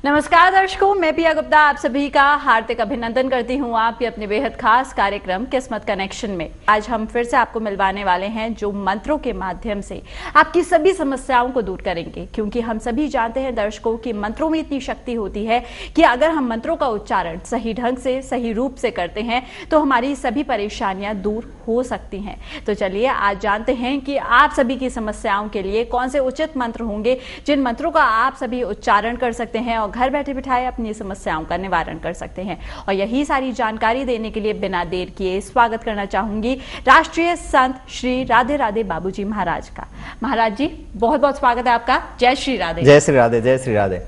नमस्कार दर्शकों, मैं पिया गुप्ता आप सभी का हार्दिक अभिनंदन करती हूँ आपके अपने बेहद खास कार्यक्रम किस्मत कनेक्शन में। आज हम फिर से आपको मिलवाने वाले हैं जो मंत्रों के माध्यम से आपकी सभी समस्याओं को दूर करेंगे, क्योंकि हम सभी जानते हैं दर्शकों कि मंत्रों में इतनी शक्ति होती है कि अगर हम मंत्रों का उच्चारण सही ढंग से सही रूप से करते हैं तो हमारी सभी परेशानियां दूर हो सकती हैं। तो चलिए आज जानते हैं कि आप सभी की समस्याओं के लिए कौन से उचित मंत्र होंगे जिन मंत्रों का आप सभी उच्चारण कर सकते हैं और घर बैठे बिठाए अपनी समस्याओं का निवारण कर सकते हैं। और यही सारी जानकारी देने के लिए बिना देर किए स्वागत करना चाहूंगी राष्ट्रीय संत श्री राधे राधे बाबूजी महाराज का। महाराज जी बहुत बहुत स्वागत है आपका। जय श्री राधे। जय श्री राधे। जय श्री राधे।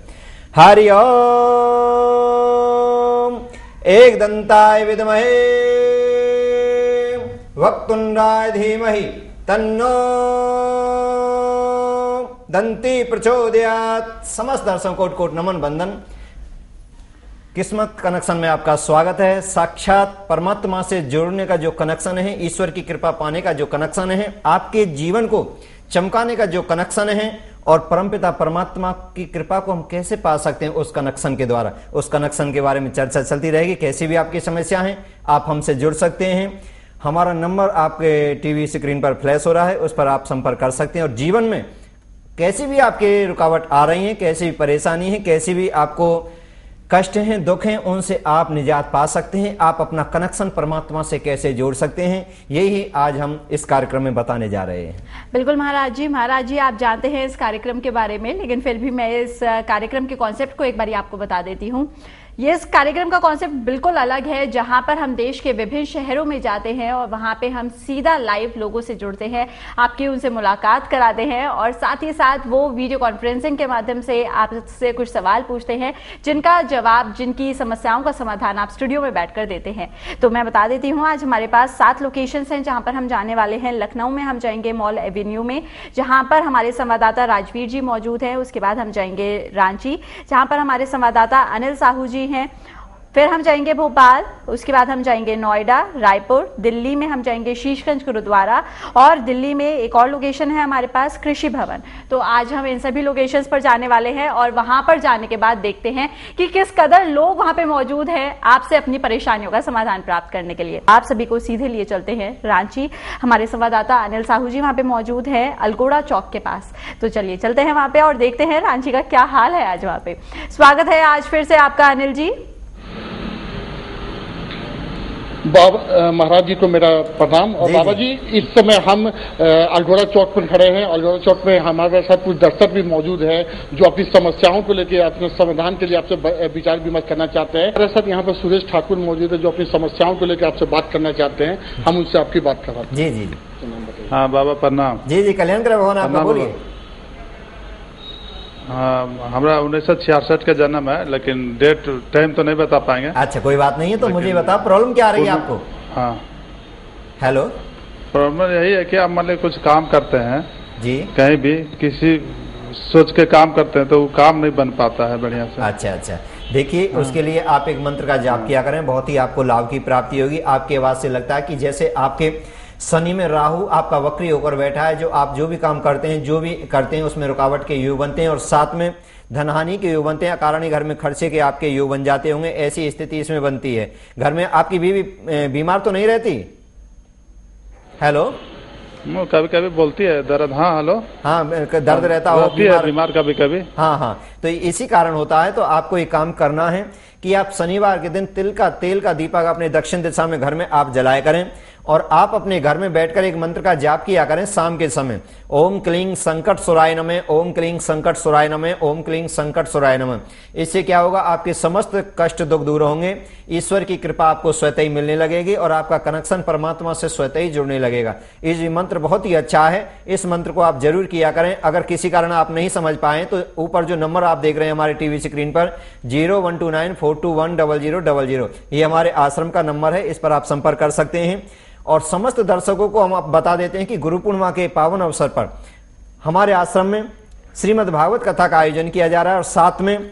हरि ओम। एक दंताय विद्महे वक्रतुंडाय धीमहि तन्नो दंती प्रचोदयात्। समस्त दर्शकों कोट कोट नमन बंदन। किस्मत कनेक्शन में आपका स्वागत है। साक्षात परमात्मा से जुड़ने का जो कनेक्शन है, ईश्वर की कृपा पाने का जो कनेक्शन है, आपके जीवन को चमकाने का जो कनेक्शन है और परमपिता परमात्मा की कृपा को हम कैसे पा सकते हैं उस कनेक्शन के द्वारा, उस कनेक्शन के बारे में चर्चा चलती रहेगी। कैसी भी आपकी समस्या है आप हमसे जुड़ सकते हैं। हमारा नंबर आपके टीवी स्क्रीन पर फ्लैश हो रहा है, उस पर आप संपर्क कर सकते हैं। और जीवन में कैसी भी आपके रुकावट आ रही है, कैसी भी परेशानी है, कैसी भी आपको कष्ट हैं, दुख हैं, उनसे आप निजात पा सकते हैं। आप अपना कनेक्शन परमात्मा से कैसे जोड़ सकते हैं, यही आज हम इस कार्यक्रम में बताने जा रहे हैं। बिल्कुल महाराज जी आप जानते हैं इस कार्यक्रम के बारे में, लेकिन फिर भी मैं इस कार्यक्रम के कॉन्सेप्ट को एक बार आपको बता देती हूँ। ये इस कार्यक्रम का कॉन्सेप्ट बिल्कुल अलग है, जहां पर हम देश के विभिन्न शहरों में जाते हैं और वहां पे हम सीधा लाइव लोगों से जुड़ते हैं, आपकी उनसे मुलाकात कराते हैं और साथ ही साथ वो वीडियो कॉन्फ्रेंसिंग के माध्यम से आपसे कुछ सवाल पूछते हैं जिनका जवाब, जिनकी समस्याओं का समाधान आप स्टूडियो में बैठकर देते हैं। तो मैं बता देती हूँ आज हमारे पास 7 लोकेशंस हैं जहां पर हम जाने वाले हैं। लखनऊ में हम जाएंगे मॉल एवेन्यू में, जहां पर हमारे संवाददाता राजवीर जी मौजूद हैं। उसके बाद हम जाएंगे रांची, जहां पर हमारे संवाददाता अनिल साहू जी हैं। फिर हम जाएंगे भोपाल, उसके बाद हम जाएंगे नोएडा, रायपुर, दिल्ली में हम जाएंगे शीशगंज गुरुद्वारा और दिल्ली में एक और लोकेशन है हमारे पास कृषि भवन। तो आज हम इन सभी लोकेशंस पर जाने वाले हैं और वहां पर जाने के बाद देखते हैं कि किस कदर लोग वहां पे मौजूद हैं आपसे अपनी परेशानियों का समाधान प्राप्त करने के लिए। आप सभी को सीधे लिए चलते हैं रांची। हमारे संवाददाता अनिल साहू जी वहां पे मौजूद है अल्गोड़ा चौक के पास। तो चलिए चलते हैं वहां पे और देखते हैं रांची का क्या हाल है आज वहां पे। स्वागत है आज फिर से आपका अनिल जी। महाराज जी को मेरा प्रणाम। और बाबा जी इस समय हम अल्गोड़ा चौक पर खड़े हैं। अल्गोड़ा चौक में हमारे साथ कुछ दर्शक भी मौजूद हैं जो अपनी समस्याओं को लेकर, अपने समाधान के लिए आपसे विचार विमर्श करना चाहते हैं। हमारे साथ यहाँ पर सुरेश ठाकुर मौजूद है जो अपनी समस्याओं को लेकर आपसे बात करना चाहते हैं। हम उनसे आपकी बात कर रहे हैं। जी जी हाँ बाबा प्रणाम। जी जी कल्याण करे भगवान आपका, बोलिए। हाँ हमारा 1966 का जन्म है, लेकिन डेट टाइम तो नहीं बता पाएंगे। अच्छा कोई बात नहीं है, तो मुझे बताओ प्रॉब्लम क्या आ रही है आपको। हाँ हेलो। प्रॉब्लम यही है कि आप मान लीजिए कुछ काम करते हैं जी, कहीं भी किसी सोच के काम करते हैं तो वो काम नहीं बन पाता है बढ़िया से। अच्छा देखिए उसके लिए आप एक मंत्र का जाप किया करें, बहुत ही आपको लाभ की प्राप्ति होगी। आपकी आवाज से लगता है कि जैसे आपके शनि में राहु आपका वक्री होकर बैठा है, जो आप जो भी काम करते हैं, जो भी करते हैं उसमें रुकावट के योग बनते हैं और साथ में धनहानि के योग बनते हैं। अकारण घर में खर्चे के आपके योग बन जाते होंगे, ऐसी स्थिति इसमें बनती है। घर में आपकी बीवी बीमार तो नहीं रहती? हेलो। कभी कभी बोलती है दर्द। हाँ हेलो। हाँ दर्द रहता हो, बीमार कभी कभी। हाँ तो इसी कारण होता है। तो आपको एक काम करना है कि आप शनिवार के दिन तेल का दीपक अपने दक्षिण दिशा में घर में आप जलाया करें और आप अपने घर में बैठकर एक मंत्र का जाप किया करें शाम के समय। ओम क्लीं संकट सुराय नमः, ओम क्लीं संकट सुराय नमः, ओम क्लीं संकट सुराय नमः। इससे क्या होगा, आपके समस्त कष्ट दुख दूर होंगे, ईश्वर की कृपा आपको स्वतः ही मिलने लगेगी और आपका कनेक्शन परमात्मा से स्वतः ही जुड़ने लगेगा। ये मंत्र बहुत ही अच्छा है, इस मंत्र को आप जरूर किया करें। अगर किसी कारण आप नहीं समझ पाए तो ऊपर जो नंबर आप देख रहे हैं हमारे टीवी स्क्रीन पर 0129421000, ये हमारे आश्रम का नंबर है, इस पर आप संपर्क कर सकते हैं। और समस्त दर्शकों को हम बता देते हैं कि गुरु पूर्णिमा के पावन अवसर पर हमारे आश्रम में श्रीमद् भागवत कथा का आयोजन किया जा रहा है और साथ में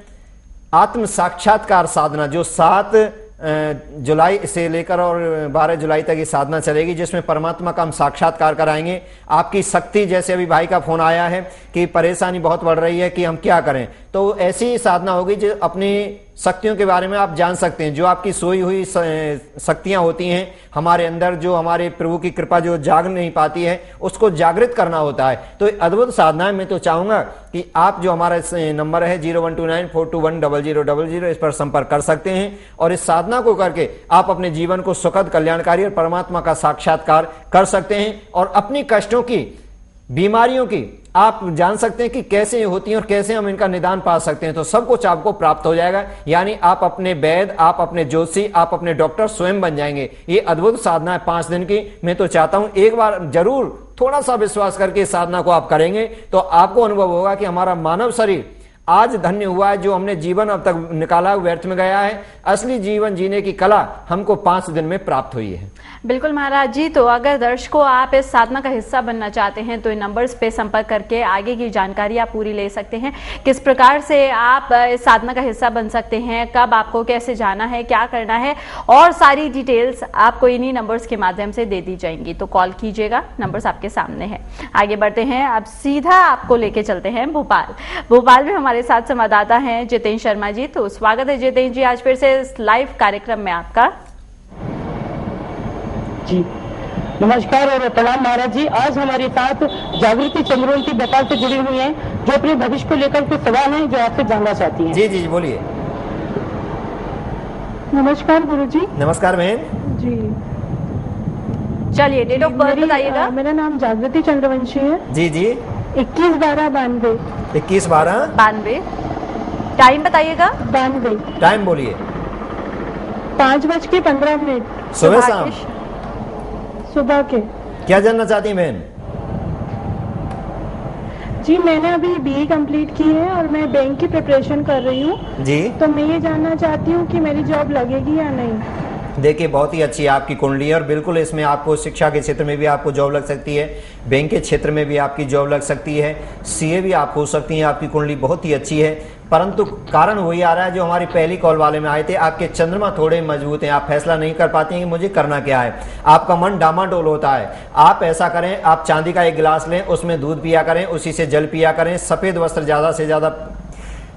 आत्म साक्षात्कार साधना, जो 7 जुलाई से लेकर और 12 जुलाई तक ये साधना चलेगी, जिसमें परमात्मा का हम साक्षात्कार कराएंगे। आपकी शक्ति, जैसे अभी भाई का फोन आया है कि परेशानी बहुत बढ़ रही है कि हम क्या करें, तो ऐसी साधना होगी जो अपनी शक्तियों के बारे में आप जान सकते हैं। जो आपकी सोई हुई शक्तियां होती हैं हमारे अंदर, जो हमारे प्रभु की कृपा जो जाग नहीं पाती है, उसको जागृत करना होता है। तो अद्भुत साधना है। मैं तो चाहूंगा कि आप जो हमारा नंबर है 0129421000, इस पर संपर्क कर सकते हैं और इस साधना को करके आप अपने जीवन को सुखद, कल्याणकारी और परमात्मा का साक्षात्कार कर सकते हैं और अपनी कष्टों की, बीमारियों की आप जान सकते हैं कि कैसे होती हैं और कैसे हम इनका निदान पा सकते हैं। तो सब कुछ आपको प्राप्त हो जाएगा, यानी आप अपने वैद्य, आप अपने ज्योतिषी, आप अपने डॉक्टर स्वयं बन जाएंगे। ये अद्भुत साधना है 5 दिन की। मैं तो चाहता हूं एक बार जरूर थोड़ा सा विश्वास करके इस साधना को आप करेंगे तो आपको अनुभव होगा कि हमारा मानव शरीर आज धन्य हुआ है। जो हमने जीवन अब तक निकाला व्यर्थ में गया है, असली जीवन जीने की कला हमको 5 दिन में प्राप्त हुई है। बिल्कुल महाराज जी। तो अगर दर्शकों आप इस साधना का हिस्सा बनना चाहते हैं तो इन नंबर्स पे संपर्क करके आगे की जानकारी आप पूरी ले सकते हैं। किस प्रकार से आप इस साधना का हिस्सा बन सकते हैं, कब आपको कैसे जाना है, क्या करना है, और सारी डिटेल्स आपको इन्हीं नंबर्स के माध्यम से दे दी जाएंगी। तो कॉल कीजिएगा, नंबर्स आपके सामने है। आगे बढ़ते हैं, अब सीधा आपको लेके चलते हैं भोपाल। भोपाल में हमारे साथ संवाददाता हैं जितेंद्र शर्मा जी। तो स्वागत है जितेंद्र जी आज फिर से इस लाइव कार्यक्रम में आपका। जी नमस्कार और प्रणाम महाराज जी। आज हमारे साथ जागृति चंद्रोन की भोपाल से जुड़ी हुई हैं, जो अपने भविष्य को लेकर कुछ सवाल हैं जो आपसे जानना चाहती हैं। जी जी बोलिए। नमस्कार गुरुजी। नमस्कार बहन जी। चलिए डेट ऑफ बर्थ बताइएगा। मेरा नाम जागृति चंद्रवंशी है। जी जी। 21/12/92। 21/12/92। टाइम बताइएगा। 92। टाइम बोलिए। 5:15 सुबह शाम सुबह के। क्या जानना चाहती हैं बहन? जी मैंने अभी BE कंप्लीट की है और मैं बैंक की प्रिपरेशन कर रही हूँ जी। तो मैं ये जानना चाहती हूँ कि मेरी जॉब लगेगी या नहीं। देखिए बहुत ही अच्छी आपकी कुंडली है और बिल्कुल इसमें आपको शिक्षा के क्षेत्र में भी आपको जॉब लग सकती है, बैंक के क्षेत्र में भी आपकी जॉब लग सकती है, CA भी आप हो सकती हैं। आपकी कुंडली बहुत ही अच्छी है, परंतु कारण वही आ रहा है जो हमारी पहली कॉल वाले में आए थे। आपके चंद्रमा थोड़े मजबूत हैं, आप फैसला नहीं कर पाती हैं कि मुझे करना क्या है। आपका मन डामाडोल होता है। आप ऐसा करें, आप चांदी का एक गिलास लें, उसमें दूध पिया करें, उसी से जल पिया करें, सफेद वस्त्र ज्यादा से ज्यादा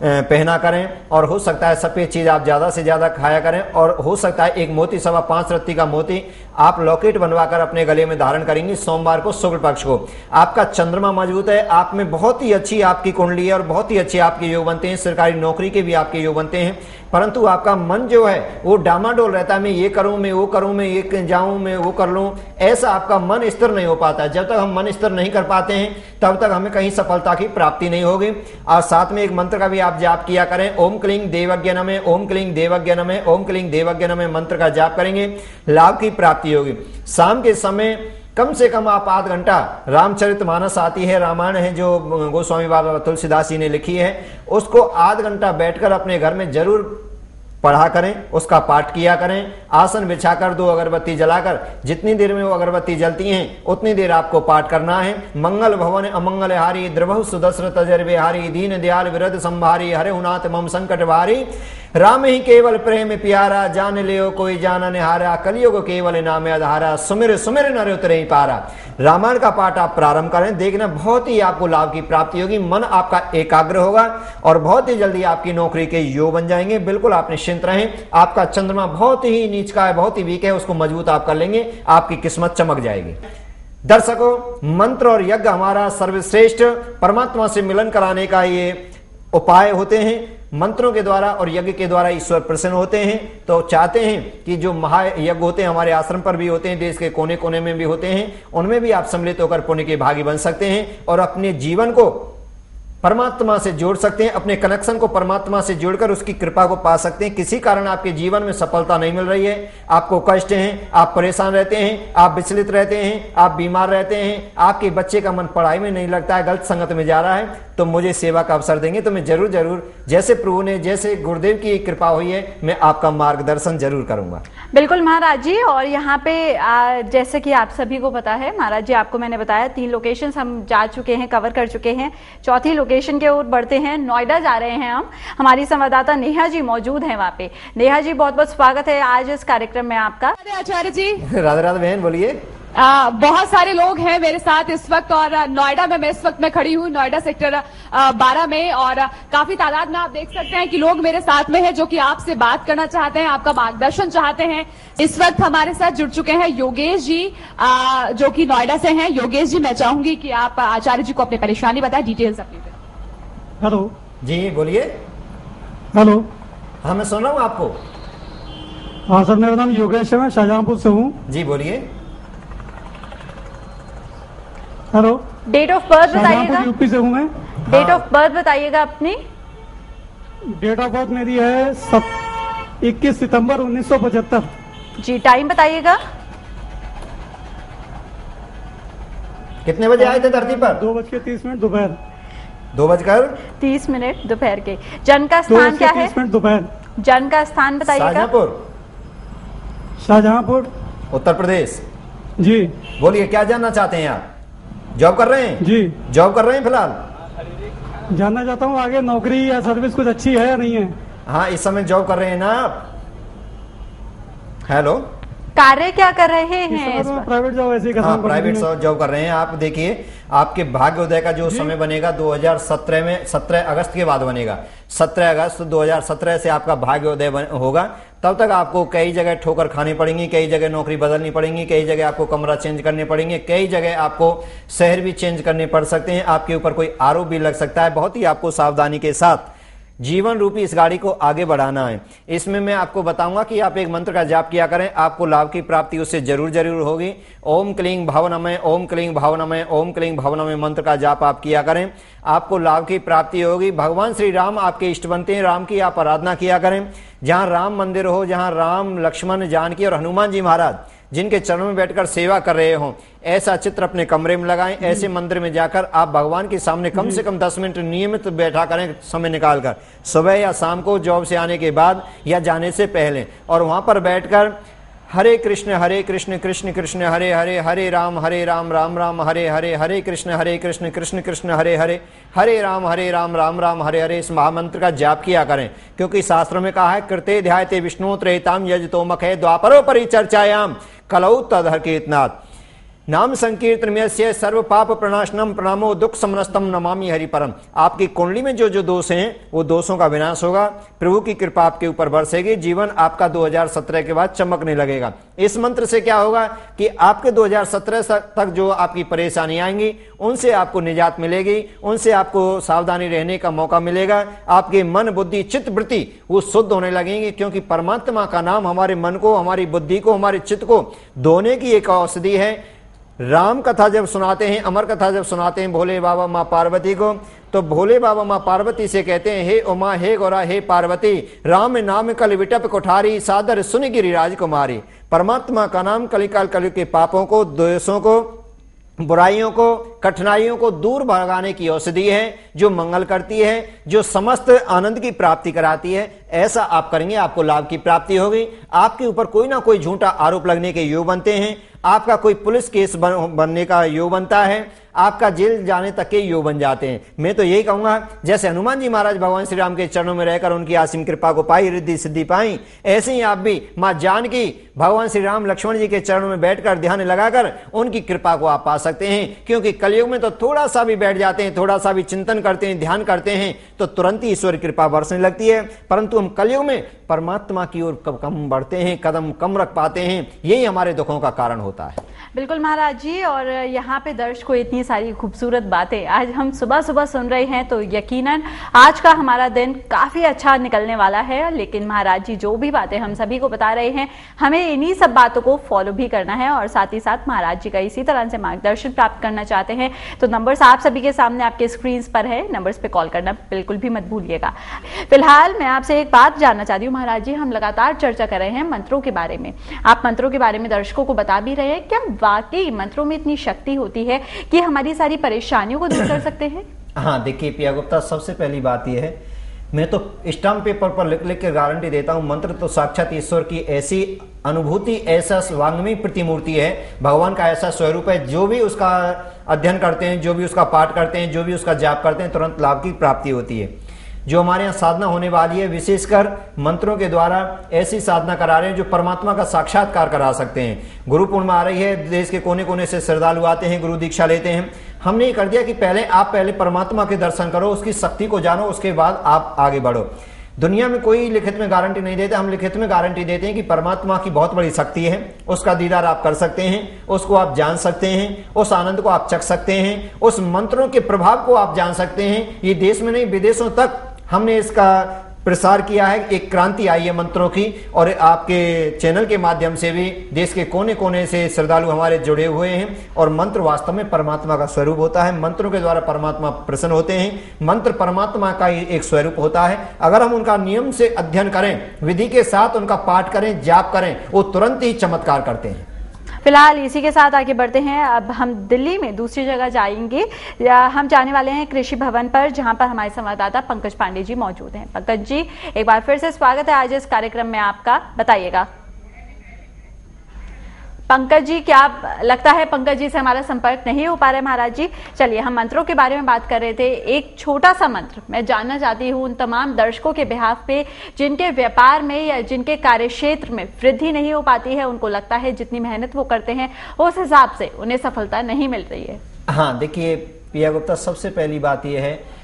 पहना करें और हो सकता है सफेद चीज आप ज्यादा से ज्यादा खाया करें और हो सकता है एक मोती 5.25 रत्ती का मोती आप लॉकेट बनवाकर अपने गले में धारण करेंगे सोमवार को शुक्ल पक्ष को। आपका चंद्रमा मजबूत है, आप में बहुत ही अच्छी आपकी कुंडली है और बहुत ही अच्छे आपके योग बनते हैं, सरकारी नौकरी के भी आपके योग बनते हैं, परंतु आपका मन जो है वो डामाडोल रहता है। मैं ये करूं, मैं वो करूं, मैं ये जाऊं, मैं वो कर लूं, ऐसा आपका मन स्थिर नहीं हो पाता है। जब तक हम मन स्थिर नहीं कर पाते हैं तब तक हमें कहीं सफलता की प्राप्ति नहीं होगी। और साथ में एक मंत्र का भी आप जाप किया करें, ओम क्लीं देवज्ञ नमः, ओम क्लीं देवज्ञ नमः, ओम क्लीं देवज्ञ नमः मंत्र का जाप करेंगे, लाभ की प्राप्ति होगी। शाम के समय कम से कम आप आध घंटा रामचरितमानस आती है, रामायण है जो गोस्वामी बाबा तुलसीदास जी ने लिखी है, उसको आध घंटा बैठकर अपने घर में जरूर पढ़ा करें, उसका पाठ किया करें। आसन बिछाकर 2 अगरबत्ती जलाकर जितनी देर में वो अगरबत्ती जलती हैं उतनी देर आपको पाठ करना है। मंगल भवन अमंगल हारी, द्रवहु सुदशरथ तजर्वे हारी, दीन दयाल विरद संभारी, हरे हुनाथ मम संकट भारी, राम ही केवल प्रेम प्यारा, जान लियो कोई जाना निहारा, कलियुग केवल नाम आधारा, सुमिर सुमिर नर उतरे पारा। रामायण का पाठ आप प्रारंभ करें, देखना बहुत ही आपको लाभ की प्राप्ति होगी, मन आपका एकाग्र होगा और बहुत ही जल्दी आपकी नौकरी के योग बन जाएंगे। बिल्कुल आप निश्चिंत रहें, आपका चंद्रमा बहुत ही नीच का है, बहुत ही वीक है, उसको मजबूत आप कर लेंगे, आपकी किस्मत चमक जाएगी। दर्शकों, मंत्र और यज्ञ हमारा सर्वश्रेष्ठ परमात्मा से मिलन कराने का ये उपाय होते हैं। मंत्रों के द्वारा और यज्ञ के द्वारा ईश्वर प्रसन्न होते हैं। तो चाहते हैं कि जो महायज्ञ होते हैं हमारे आश्रम पर भी होते हैं, देश के कोने कोने में भी होते हैं, उनमें भी आप सम्मिलित होकर पुण्य के भागी बन सकते हैं और अपने जीवन को परमात्मा से जोड़ सकते हैं, अपने कनेक्शन को परमात्मा से जोड़कर उसकी कृपा को पा सकते हैं। किसी कारण आपके जीवन में सफलता नहीं मिल रही है, आपको कष्ट हैं, आप परेशान रहते हैं, आप विचलित रहते हैं, आप बीमार रहते हैं, आपके बच्चे का मन पढ़ाई में नहीं लगता है, गलत संगत में जा रहा है, तो मुझे सेवा का अवसर देंगे तो मैं जरूर जरूर जैसे प्रभु ने, जैसे गुरुदेव की कृपा हुई है, मैं आपका मार्गदर्शन जरूर करूंगा। बिल्कुल महाराज जी। और यहाँ पे जैसे कि आप सभी को पता है महाराज जी, आपको मैंने बताया 3 लोकेशंस हम जा चुके हैं, कवर कर चुके हैं। चौथी लोकेशन के ओर बढ़ते हैं, नोएडा जा रहे हैं हम। हमारी संवाददाता नेहा जी मौजूद हैं वहाँ पे। नेहा जी, बहुत बहुत स्वागत है आज इस कार्यक्रम में आपका। आचार्य जी, राधे राधे बहन, बोलिए। बहुत सारे लोग हैं मेरे साथ इस वक्त, और नोएडा में मैं इस वक्त खड़ी हूँ, नोएडा सेक्टर 12 में, और काफी तादाद में आप देख सकते हैं कि लोग मेरे साथ में हैं जो कि आपसे बात करना चाहते हैं, आपका मार्गदर्शन चाहते हैं। इस वक्त हमारे साथ जुड़ चुके हैं योगेश जी, जो कि नोएडा से हैं। योगेश जी, मैं चाहूंगी कि आप आचार्य जी को अपनी परेशानी बताएं, डिटेल्स अपनी। हेलो जी, बोलिए। हेलो, हाँ मैं सुन रहा हूँ आपको। हाँ सर, मेरा नाम योगेश है, मैं शाहजहांपुर से हूँ। जी बोलिए। हेलो, डेट ऑफ बर्थ बताइएगा। यूपी से हूँ मैं। डेट ऑफ बर्थ बताइएगा अपनी। डेट ऑफ बर्थ मेरी है 21 सितंबर 1975। जी, टाइम बताइएगा। कितने बजे आए थे धरती पर? 2:30 दोपहर। 2:30 दोपहर के। जन्म का स्थान क्या है? 2:30 दोपहर। जन्म का स्थान बताइएगा। शाहजहांपुर, उत्तर प्रदेश। जी बोलिए, क्या जानना चाहते हैं आप? जॉब कर रहे हैं? जी, जॉब कर रहे हैं फिलहाल? जानना चाहता हूँ आगे नौकरी या सर्विस कुछ अच्छी है या नहीं है। हाँ, इस समय जॉब कर रहे हैं ना आप? हेलो, कार्य क्या कर रहे हैं इस वक्त? प्राइवेट जॉब ऐसे ही कर रहा हाँ, हूँ। प्राइवेट जॉब कर रहे हैं आप। देखिए, आपके भाग्योदय का जो समय बनेगा 2017 में, 17 अगस्त के बाद बनेगा। 17 अगस्त 2017 से आपका भाग्योदय होगा। तब तक आपको कई जगह ठोकर खानी पड़ेंगी, कई जगह नौकरी बदलनी पड़ेंगी, कई जगह आपको कमरा चेंज करने पड़ेंगे, कई जगह आपको शहर भी चेंज करने पड़ सकते हैं। आपके ऊपर कोई आरोप भी लग सकता है। बहुत ही आपको सावधानी के साथ जीवन रूपी इस गाड़ी को आगे बढ़ाना है। इसमें मैं आपको बताऊंगा कि आप एक मंत्र का जाप किया करें, आपको लाभ की प्राप्ति उससे जरूर होगी। ओम क्लीं भवनमय, ओम क्लीं भवनमय, ओम क्लीं भवनमय मंत्र का जाप आप किया करें, आपको लाभ की प्राप्ति होगी। भगवान श्री राम आपके इष्ट बनते हैं, राम की आप आराधना किया करें। जहां राम मंदिर हो, जहां राम, लक्ष्मण, जानकी और हनुमान जी महाराज जिनके चरणों में बैठकर सेवा कर रहे हो, ऐसा चित्र अपने कमरे में लगाएं। ऐसे मंदिर में जाकर आप भगवान के सामने कम से कम 10 मिनट नियमित बैठा करें, समय निकालकर, सुबह या शाम को, जॉब से आने के बाद या जाने से पहले। और वहां पर बैठकर हरे कृष्ण कृष्ण कृष्ण हरे हरे, हरे राम राम राम हरे हरे, हरे कृष्ण कृष्ण कृष्ण हरे हरे, हरे राम राम हरे हरे, इस महामंत्र का जाप किया करें। क्योंकि शास्त्रों में कहा है, कृते ध्यायते विष्णु त्रेताम यजतो मखे द्वापरो परिचर्चायाम कलौ तदहर्केतनाथ। नाम संकीर्तन से सर्व पाप प्रणाशनम प्रणामो दुख समनस्तम नमामि हरि परम। आपकी कुंडली में जो जो दोष हैं, वो दोषों का विनाश होगा। प्रभु की कृपा आपके ऊपर बरसेगी। जीवन आपका 2017 के बाद चमकने लगेगा। इस मंत्र से क्या होगा कि आपके 2017 तक जो आपकी परेशानी आएंगी, उनसे आपको निजात मिलेगी, उनसे आपको सावधानी रहने का मौका मिलेगा। आपके मन, बुद्धि, चित्त, वृत्ति वो शुद्ध होने लगेंगे। क्योंकि परमात्मा का नाम हमारे मन को, हमारी बुद्धि को, हमारे चित्त को धोने की एक औषधि है। राम कथा जब सुनाते हैं, अमर कथा जब सुनाते हैं भोले बाबा माँ पार्वती को, तो भोले बाबा माँ पार्वती से कहते हैं, हे उमा, हे गौरा, हे पार्वती, राम नाम कल विटप कोठारी, सादर सुन गिरिराज कुमारी। परमात्मा का नाम कलिकाल कलयुग के पापों को, दोषों को, बुराइयों को, कठिनाइयों को दूर भगाने की औषधि है, जो मंगल करती है, जो समस्त आनंद की प्राप्ति कराती है। ऐसा आप करेंगे, आपको लाभ की प्राप्ति होगी। आपके ऊपर कोई ना कोई झूठा आरोप लगने के योग बनते हैं, आपका कोई पुलिस केस बनने का योग बनता है, आपका जेल जाने तक के योग बन जाते हैं। मैं तो यही कहूंगा, जैसे हनुमान जी महाराज भगवान श्री राम के चरणों में रहकर उनकी असीम कृपा को पाई, रिद्धि सिद्धि पाई, ऐसे ही आप भी मां जानकी, भगवान श्री राम, लक्ष्मण जी के चरणों में बैठकर ध्यान लगाकर उनकी कृपा को आप पा सकते हैं। क्योंकि कलयुग में तो थोड़ा सा भी बैठ जाते हैं, थोड़ा सा भी चिंतन करते हैं, ध्यान करते हैं, तो तुरंत ही ईश्वर की कृपा बरसने लगती है। परंतु हम कलयुग में परमात्मा की ओर कम बढ़ते हैं, कदम कम रख पाते हैं। यही हमारे दुखों का कारण होता है। बिल्कुल महाराज जी, और यहाँ पे दर्शक को इतनी सारी खूबसूरत बातें आज हम सुबह सुबह सुन रहे हैं, तो यकीनन आज का हमारा दिन काफी अच्छा निकलने वाला है। लेकिन महाराज जी जो भी बातें हम सभी को बता रहे हैं, हमें इन्हीं सब बातों को फॉलो भी करना है, और साथ ही साथ महाराज जी का इसी तरह से मार्गदर्शन प्राप्त करना चाहते हैं तो नंबर्स आप सभी के सामने आपके स्क्रीन पर है, नंबर्स पे कॉल करना बिल्कुल भी मत भूलिएगा। फिलहाल मैं आपसे एक बात जानना चाहती हूँ महाराज जी, हम लगातार चर्चा कर रहे हैं मंत्रों के बारे में, आप मंत्रों के बारे में दर्शकों को बता भी रहे हैं, क्या वाकई मंत्रों में इतनी शक्ति होती है कि हमारी सारी परेशानियों को दूर कर सकते हैं? हाँ, देखिए पिया गुप्ता, सबसे पहली बात यह है, मैं तो स्टाम्प पेपर पर लिख लिख के गारंटी देता हूं, मंत्र तो साक्षात ईश्वर की ऐसी अनुभूति, ऐसा वांग्मयी प्रतिमूर्ति है, भगवान का ऐसा स्वरूप है, जो भी उसका अध्ययन करते हैं, जो भी उसका पाठ करते हैं, जो भी उसका जाप करते हैं, तुरंत लाभ की प्राप्ति होती है। जो हमारे यहाँ साधना होने वाली है, विशेषकर मंत्रों के द्वारा ऐसी साधना करा रहे हैं जो परमात्मा का साक्षात्कार करा सकते हैं। गुरु पूर्णिमा आ रही है, देश के कोने कोने से श्रद्धालु आते हैं, गुरु दीक्षा लेते हैं। हमने ये कर दिया कि पहले परमात्मा के दर्शन करो, उसकी शक्ति को जानो, उसके बाद आप आगे बढ़ो। दुनिया में कोई लिखित में गारंटी नहीं देता, हम लिखित में गारंटी देते हैं कि परमात्मा की बहुत बड़ी शक्ति है, उसका दीदार आप कर सकते हैं, उसको आप जान सकते हैं, उस आनंद को आप चख सकते हैं, उस मंत्रों के प्रभाव को आप जान सकते हैं। ये देश में नहीं, विदेशों तक हमने इसका प्रसार किया है। एक क्रांति आई है मंत्रों की, और आपके चैनल के माध्यम से भी देश के कोने कोने से श्रद्धालु हमारे जुड़े हुए हैं। और मंत्र वास्तव में परमात्मा का स्वरूप होता है। मंत्रों के द्वारा परमात्मा प्रसन्न होते हैं। मंत्र परमात्मा का ही एक स्वरूप होता है। अगर हम उनका नियम से अध्ययन करें, विधि के साथ उनका पाठ करें, जाप करें, वो तुरंत ही चमत्कार करते हैं। फिलहाल इसी के साथ आगे बढ़ते हैं। अब हम दिल्ली में दूसरी जगह जाएंगे, या हम जाने वाले हैं कृषि भवन पर, जहां पर हमारे संवाददाता पंकज पांडे जी मौजूद हैं। पंकज जी, एक बार फिर से स्वागत है आज इस कार्यक्रम में आपका, बताइएगा। पंकज जी, क्या लगता है पंकज जी से हमारा संपर्क नहीं हो पा रहा है? महाराज जी, चलिए, हम मंत्रों के बारे में बात कर रहे थे। एक छोटा सा मंत्र मैं जानना चाहती हूँ उन तमाम दर्शकों के बिहाफ पे जिनके व्यापार में या जिनके कार्य क्षेत्र में वृद्धि नहीं हो पाती है, उनको लगता है जितनी मेहनत वो करते हैं उस हिसाब से उन्हें सफलता नहीं मिल रही है। हाँ, देखिए पिया गुप्ता, सबसे पहली बात यह है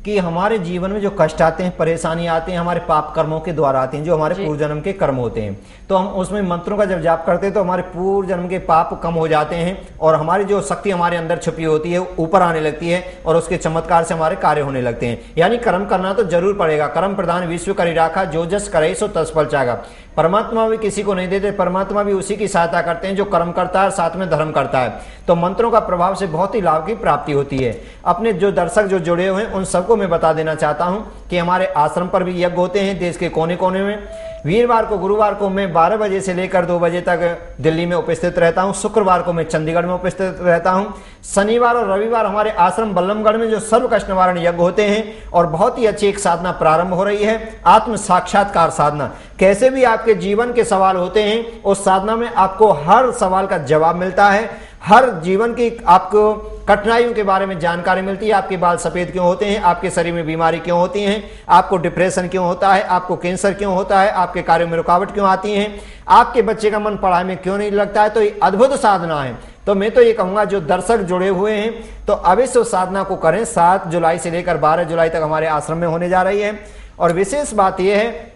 कि हमारे जीवन में जो कष्ट आते हैं, परेशानी आते हैं, हमारे पाप कर्मों के द्वारा आते हैं, जो हमारे पूर्व जन्म के कर्म होते हैं। तो हम उसमें मंत्रों का जब जाप करते हैं तो हमारे पूर्व जन्म के पाप कम हो जाते हैं, और हमारी जो शक्ति हमारे अंदर छुपी होती है ऊपर आने लगती है, और उसके चमत्कार से हमारे कार्य होने लगते हैं। यानी कर्म करना तो जरूर पड़ेगा। कर्म प्रधान विश्व करी राखा, जो जस करे सो तस फल चागा। परमात्मा भी किसी को नहीं देते, परमात्मा भी उसी की सहायता करते हैं जो कर्म करता है, साथ में धर्म करता है। तो मंत्रों का प्रभाव से बहुत ही लाभ की प्राप्ति होती है। अपने जो दर्शक जो जुड़े हुए हैं उन सबको मैं बता देना चाहता हूं कि हमारे आश्रम पर भी यज्ञ होते हैं देश के कोने कोने में। वीरवार को, गुरुवार को मैं 12 बजे से लेकर 2 बजे तक दिल्ली में उपस्थित रहता हूं। शुक्रवार को मैं चंडीगढ़ में उपस्थित रहता हूं। शनिवार और रविवार हमारे आश्रम बल्लमगढ़ में जो सर्व कष्ट निवारण यज्ञ होते हैं, और बहुत ही अच्छी एक साधना प्रारंभ हो रही है, आत्म साक्षात्कार साधना। कैसे भी आपके जीवन के सवाल होते हैं, उस साधना में आपको हर सवाल का जवाब मिलता है। हर जीवन की आपको कठिनाइयों के बारे में जानकारी मिलती है। आपके बाल सफेद क्यों होते हैं, आपके शरीर में बीमारी क्यों होती हैं, आपको डिप्रेशन क्यों होता है, आपको कैंसर क्यों होता है, आपके कार्यों में रुकावट क्यों आती है, आपके बच्चे का मन पढ़ाई में क्यों नहीं लगता है। तो ये अद्भुत साधना है। तो मैं तो ये कहूंगा जो दर्शक जुड़े हुए हैं तो अवश्य उस साधना को करें। 7 जुलाई से लेकर 12 जुलाई तक हमारे आश्रम में होने जा रही है। और विशेष बात यह है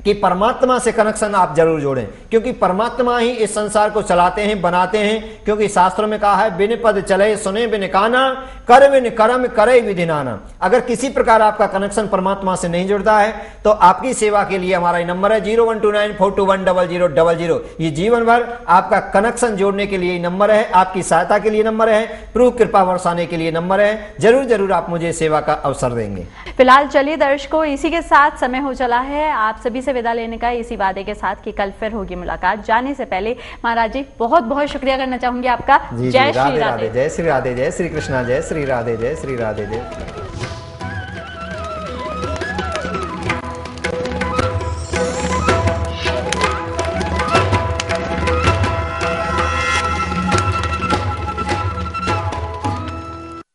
कि परमात्मा से कनेक्शन आप जरूर जोड़ें, क्योंकि परमात्मा ही इस संसार को चलाते हैं, बनाते हैं। क्योंकि शास्त्रों में कहा है, बिन पद चले सुने बिन काना, कर बिन कर्म करे विधि नाना। अगर किसी प्रकार आपका कनेक्शन परमात्मा से नहीं जुड़ता है तो आपकी सेवा के लिए हमारा नंबर है 012942100000। ये जीवन भर आपका कनेक्शन जोड़ने के लिए नंबर है, आपकी सहायता के लिए नंबर है, प्रभु कृपा बरसाने के लिए नंबर है। जरूर जरूर आप मुझे सेवा का अवसर देंगे। फिलहाल चलिए दर्शकों, इसी के साथ समय हो चला है आप सभी से विदा लेने का, इसी वादे के साथ कि कल फिर होगी मुलाकात। जाने से पहले महाराज जी बहुत बहुत शुक्रिया करना चाहूंगी आपका। जय श्री राधे, जय श्री राधे, जय श्री कृष्णा, जय श्री राधे, जय श्री राधे, जय।